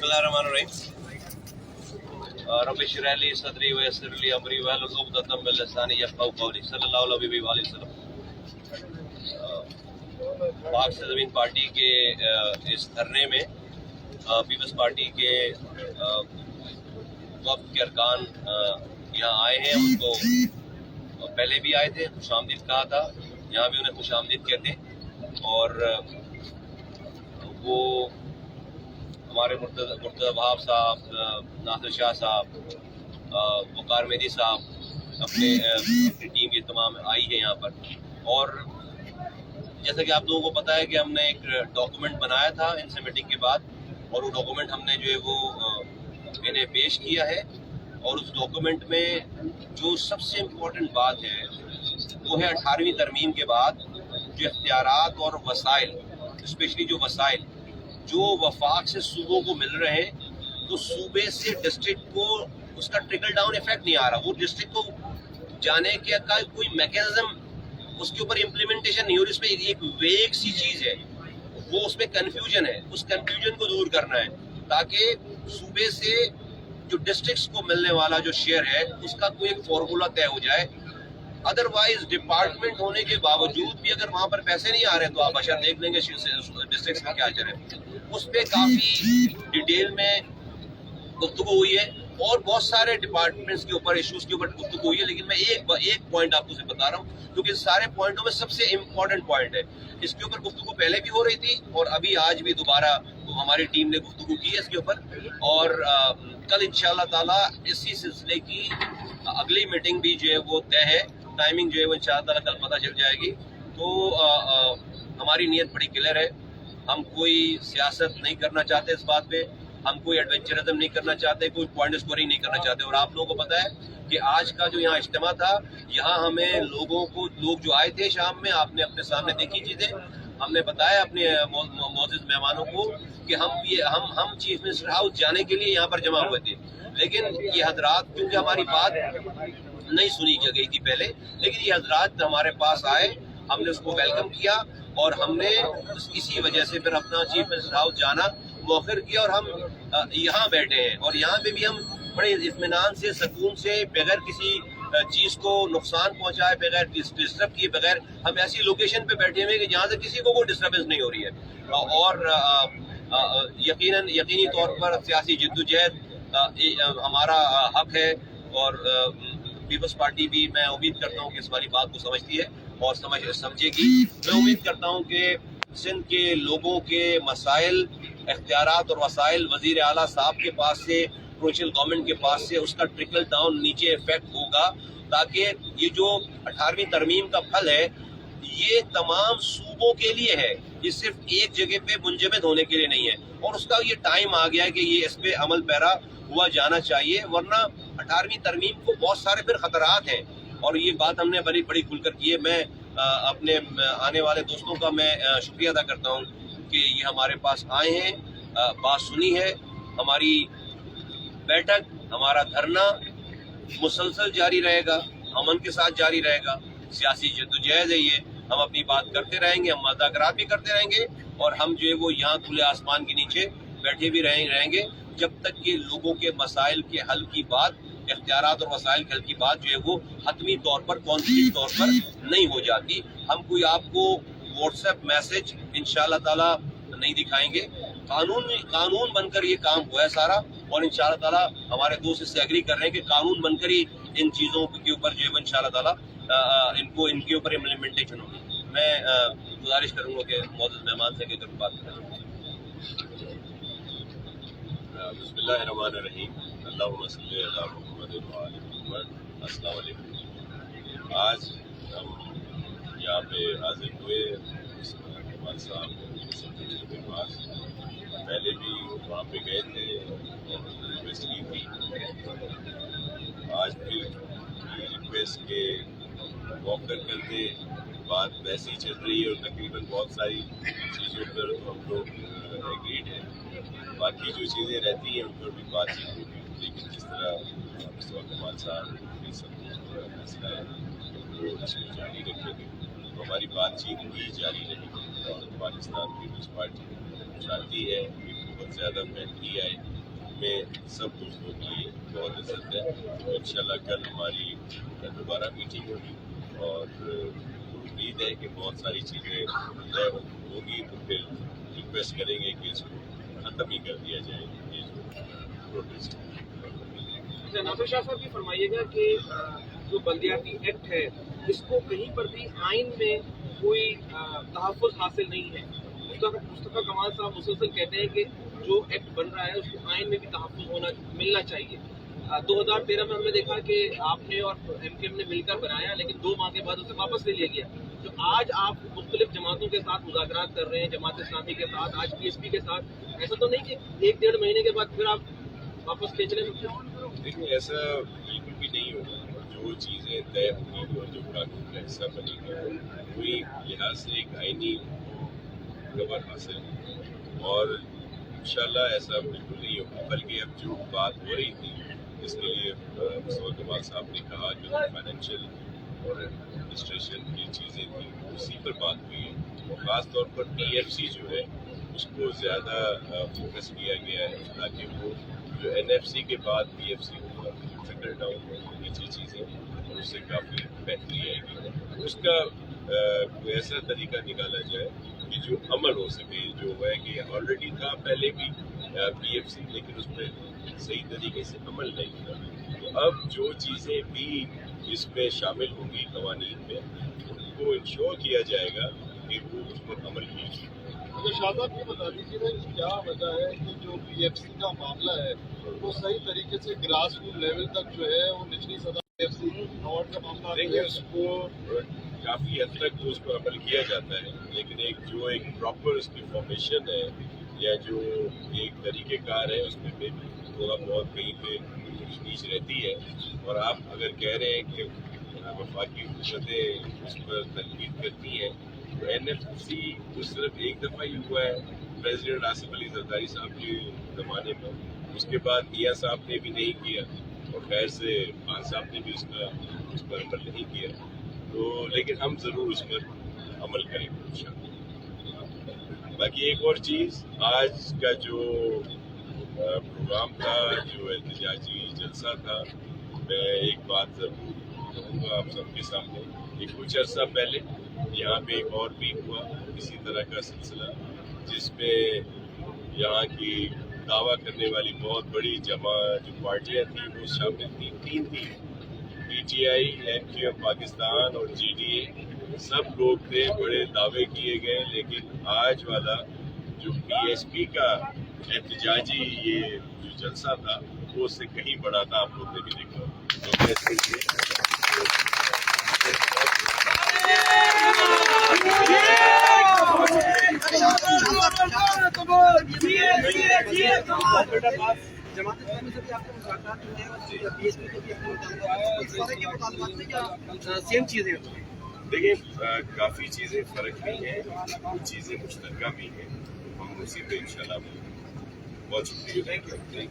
बिस्मिल्लाहिर्रहमानिर्रहीम। रब्बि इश्रह ली सदरी वयस्सिर ली अमरी वहलुल उक़दतम मिन लिसानी यफ़क़हू क़ौली। सल्लल्लाहु अलैहि वसल्लम। पाक से ज़मीन पार्टी के इस धरने में पीपल्स पार्टी के वफ़द के अरकान यहाँ आए हैं। उनको पहले भी आए थे, खुशामदीद कहा था, यहाँ भी उन्हें खुशामदीद कहते हैं। और वो हमारे मुर्तज़ा वहाब साहब, नासिर शाह साहब, वक़ार मेहदी साहब, अपनी टीम की तमाम आई है यहाँ पर। और जैसा कि आप लोगों को पता है कि हमने एक डॉक्यूमेंट बनाया था इनसे मीटिंग के बाद, और वो डॉक्यूमेंट हमने जो है वो इन्हें पेश किया है। और उस डॉक्यूमेंट में जो सबसे इम्पोर्टेंट बात है वो है 18वीं तरमीम के बाद जो इख्तियारात और वसाइल, स्पेशली जो वसाइल जो वफाक से सूबों को मिल रहे हैं, तो सूबे से डिस्ट्रिक्ट को उसका ट्रिकल डाउन इफेक्ट नहीं आ रहा। वो डिस्ट्रिक्ट को जाने के का कोई मैकेनिज्म, उसके ऊपर इम्प्लीमेंटेशन नहीं हो रही। इसमें एक वेग सी चीज़ है, वो उसमें कन्फ्यूजन है। उस कन्फ्यूजन को दूर करना है ताकि सूबे से जो डिस्ट्रिक्ट्स को मिलने वाला जो शेयर है उसका कोई एक फॉर्मूला तय हो जाए। अदरवाइज डिपार्टमेंट होने के बावजूद भी अगर वहाँ पर पैसे नहीं आ रहे तो आप बशर देख लेंगे डिस्ट्रिक्ट्स में क्या चले। उस पर काफ़ी डिटेल में गुफ्तगू हुई है और बहुत सारे डिपार्टमेंट्स के ऊपर, इश्यूज के ऊपर गुफ्तगू हुई है। लेकिन मैं एक पॉइंट आपको से बता रहा हूँ क्योंकि सारे पॉइंटों में सबसे इम्पोर्टेंट पॉइंट है। इसके ऊपर गुफ्तगू पहले भी हो रही थी और अभी आज भी दोबारा हमारी टीम ने गुफ्तगू की है इसके ऊपर। और कल इंशाअल्लाह ताला इसी सिलसिले की अगली मीटिंग भी जो है वो तय है। टाइमिंग जो है वो इंशाअल्लाह ताला कल पता चल जाएगी। तो हमारी नीयत बड़ी क्लियर है। हम कोई सियासत नहीं करना चाहते इस बात पे, हम कोई एडवेंचरिज्म नहीं करना चाहते, कोई पॉइंट स्कोरिंग नहीं करना चाहते। और आप लोगों को पता है कि आज का जो यहाँ इज्तिमा था, यहाँ हमें लोग जो आए थे शाम में, आपने अपने सामने देखी चीजें, हमने बताया अपने मौजूद मेहमानों को कि हम चीफ मिनिस्टर हाउस जाने के लिए यहाँ पर जमा हुए थे। लेकिन ये हजरात, क्योंकि हमारी बात नहीं सुनी गई थी पहले, लेकिन ये हजरात हमारे पास आए, हमने उसको वेलकम किया और हमने इसी वजह से फिर अपना चीफ मिनिस्टर हाउस जाना मौखर किया और हम यहाँ बैठे हैं। और यहाँ पे भी हम बड़े इत्मीनान से, सुकून से, बगैर किसी चीज़ को नुकसान पहुँचाए, बगैर डिस्टर्ब किए, बगैर हम ऐसी लोकेशन पे बैठे हुए कि जहाँ से किसी को कोई डिस्टर्बेंस नहीं हो रही है। और यकीनी तौर पर सियासी जद्दोजहद हमारा हक है और पीपल्स पार्टी भी, मैं उम्मीद करता हूँ कि इस वाली बात को समझती है और समझेगी। मैं उम्मीद करता हूँ कि सिंध के लोगों के मसाइल, इख्तियारात और वसाइल वज़ीर आला साहब के पास से, प्रोविंशियल गवर्नमेंट के पास से उसका ट्रिकल डाउन नीचे इफेक्ट होगा, ताकि ये जो 18वीं तरमीम का फल है ये तमाम सूबों के लिए है, ये सिर्फ एक जगह पे मुंजमद होने के लिए नहीं है। और उसका ये टाइम आ गया है कि ये इस पे अमल पैरा हुआ जाना चाहिए, वरना 18वीं तरमीम को बहुत सारे फिर खतरात हैं। और ये बात हमने बड़ी खुलकर की है। मैं अपने आने वाले दोस्तों का मैं शुक्रिया अदा करता हूँ कि ये हमारे पास आए हैं, बात सुनी है। हमारी बैठक, हमारा धरना मुसलसल जारी रहेगा, अमन के साथ जारी रहेगा। सियासी जद्दोजहद है ये, हम अपनी बात करते रहेंगे, हम मुज़ाकरात भी करते रहेंगे और हम जो है वो यहाँ खुले आसमान के नीचे बैठे भी रहेंगे जब तक कि लोगों के मसाइल के हल की बात, इख्तियारात और वसाइल के हल की बात जो है वो हतमी तौर पर, कॉन्क्रीट तौर पर नहीं हो जाती। हम कोई आपको व्हाट्सएप मैसेज इंशाअल्लाह ताला नहीं दिखाएंगे। कानून बनकर ये काम हुआ है सारा, और इंशाअल्लाह ताला हमारे दोस्त इससे एग्री कर रहे हैं कि कानून बनकर ही इन चीज़ों के ऊपर जो है इंशाअल्लाह ताला इनके ऊपर इम्प्लीमेंटेशन होगी। मैं गुजारिश करूँगा कि मौजूद मेहमान से अगर बात करें। बिस्मिल्लाहिर्रहमानिर्रहीम, अल्लाहुम्मा सल्ली अला मुहम्मद व आलि मुहम्मद। अस्सलामु अलैकुम। आज हम यहाँ पे हाजिर हुए हमारे साहब के पास, पहले भी वहाँ पे गए थे और रिक्वेस्ट की थी। आज फिर रिक्वेस्ट के वॉकर करते बात वैसी ही चल रही है और तकरीबन बहुत सारी चीज़ों पर हम लोग एग्रीड हैं। बाकी जो चीज़ें रहती हैं उन पर भी बातचीत होगी, लेकिन जिस तरह मुस्तफा कमाल साहब ये सब फैसला है वो इसको जारी रखेंगे, तो हमारी बातचीत भी जारी रहेगी। और पाकिस्तान पीपल्स पार्टी चाहती है कि بہت زیادہ پھیلتی آئے میں سب دوستوں کی بہت عزت ہے. انشاءاللہ کل ہماری دوبارہ میٹنگ ہوگی اور امید ہے کہ بہت ساری چیزیں طے ہوگی تو پھر ریکویسٹ کریں گے کہ اس کو ختم ہی کر دیا جائے یہ جو پروٹیسٹ. ناصر شاہ صاحب یہ فرمائیے گا کہ جو بلدیاتی ایکٹ ہے اس کو کہیں پر بھی آئین میں کوئی تحفظ حاصل نہیں ہے. مصطفیٰ کمال صاحب مسلسل کہتے ہیں کہ جو ایکٹ بن رہا ہے اس کو آئین میں بھی تحفظ ملنا چاہیے. 2013 میں ہم نے دیکھا کہ آپ نے اور ایم کیو ایم نے مل کر بنایا لیکن 2 ماہ کے بعد اسے واپس لے لیا گیا. تو آج آپ مختلف جماعتوں کے ساتھ مذاکرات کر رہے ہیں, جماعت اسلامی کے ساتھ, آج پی ایس پی کے ساتھ, ایسا تو نہیں کہ 1-1.5 مہینے کے بعد پھر آپ واپس کھینچ لیں؟ دیکھیں ایسا بالکل بھی نہیں ہوگا. جو چیزیں طے ہوں گی اور جو قانون کا حصہ بنے گی وہی لحاظ سے ایک آئینی کور حاصل ہے اور انشاءاللہ ایسا بالکل نہیں ہوگا. بلکہ اب جو بات ہو رہی تھی اس کے لیے مصطفیٰ کمال صاحب نے کہا کہ فائنینشیل اور ایڈمنسٹریشن کی چیزیں تھیں اسی پر بات ہوئی ہے اور خاص طور پر پی ایف سی جو ہے اس کو زیادہ فوکس کیا گیا ہے تاکہ وہ جو این ایف سی کے بعد پی ایف سی ہوگا ٹرکل ڈاؤن نیچے چیزیں اور اس سے کافی بہتری آئے گی. اس کا کوئی ایسا طریقہ نکالا جائے کہ جو عمل ہو سکے. جو ہے کہ آلریڈی تھا پہلے بھی پی ایف سی لیکن اس میں صحیح طریقے سے عمل نہیں تھا. تو اب جو چیزیں بھی اس میں شامل ہوں گی قوانین میں ان کو انشور کیا جائے گا کہ وہ اس پر عمل کیا جائے. شاہ صاحب یہ بتا دیجیے گا کہ کیا وجہ ہے کہ جو پی ایف سی کا معاملہ ہے وہ صحیح طریقے سے گراس روٹ لیول تک جو ہے وہ نچلی سطح پی ایف سی اوارڈ کا معاملہ دیکھیں اس کو کافی حد تک اس پر عمل کیا جاتا ہے لیکن ایک پراپر اس کی فارمیشن ہے یا جو ایک طریقہ کار ہے اس میں بھی تھوڑا بہت کہیں پہ نیچ رہتی ہے. اور آپ اگر کہہ رہے ہیں کہ وفاقی حکومتیں اس پر تنقید کرتی ہیں تو این ایف سی تو صرف ایک دفعہ ہی ہوا ہے پریزیڈنٹ آصف علی زرداری صاحب کے زمانے میں. اس کے بعد میاں صاحب نے بھی نہیں کیا اور خیر سے خان صاحب نے بھی اس پر عمل نہیں کیا. تو لیکن ہم ضرور اس پر عمل کریں گے انشاءاللہ. باقی ایک اور چیز آج کا جو پروگرام تھا جو احتجاجی جلسہ تھا میں ایک بات ضرور کہوں گا آپ سب کے سامنے کہ کچھ عرصہ پہلے یہاں پہ ایک اور بھی ہوا اسی طرح کا سلسلہ جس میں یہاں کی دعویٰ کرنے والی بہت بڑی جمع جو پارٹیاں تھیں وہ شامل تھیں. 3 تھیں P T I, M Q M Pakistan اور جے ڈی اے. سب لوگ تھے, بڑے دعوے کیے گئے لیکن آج والا جو پی ایس پی کا احتجاجی یہ جو جلسہ تھا وہ اس سے کہیں بڑا تھا. آپ لوگ نے بھی دیکھا. دیکھیں کافی چیزیں فرق بھی ہیں, کچھ چیزیں مشترکہ بھی ہیں. ہم اسی پہ انشاءاللہ بہت شکریہ.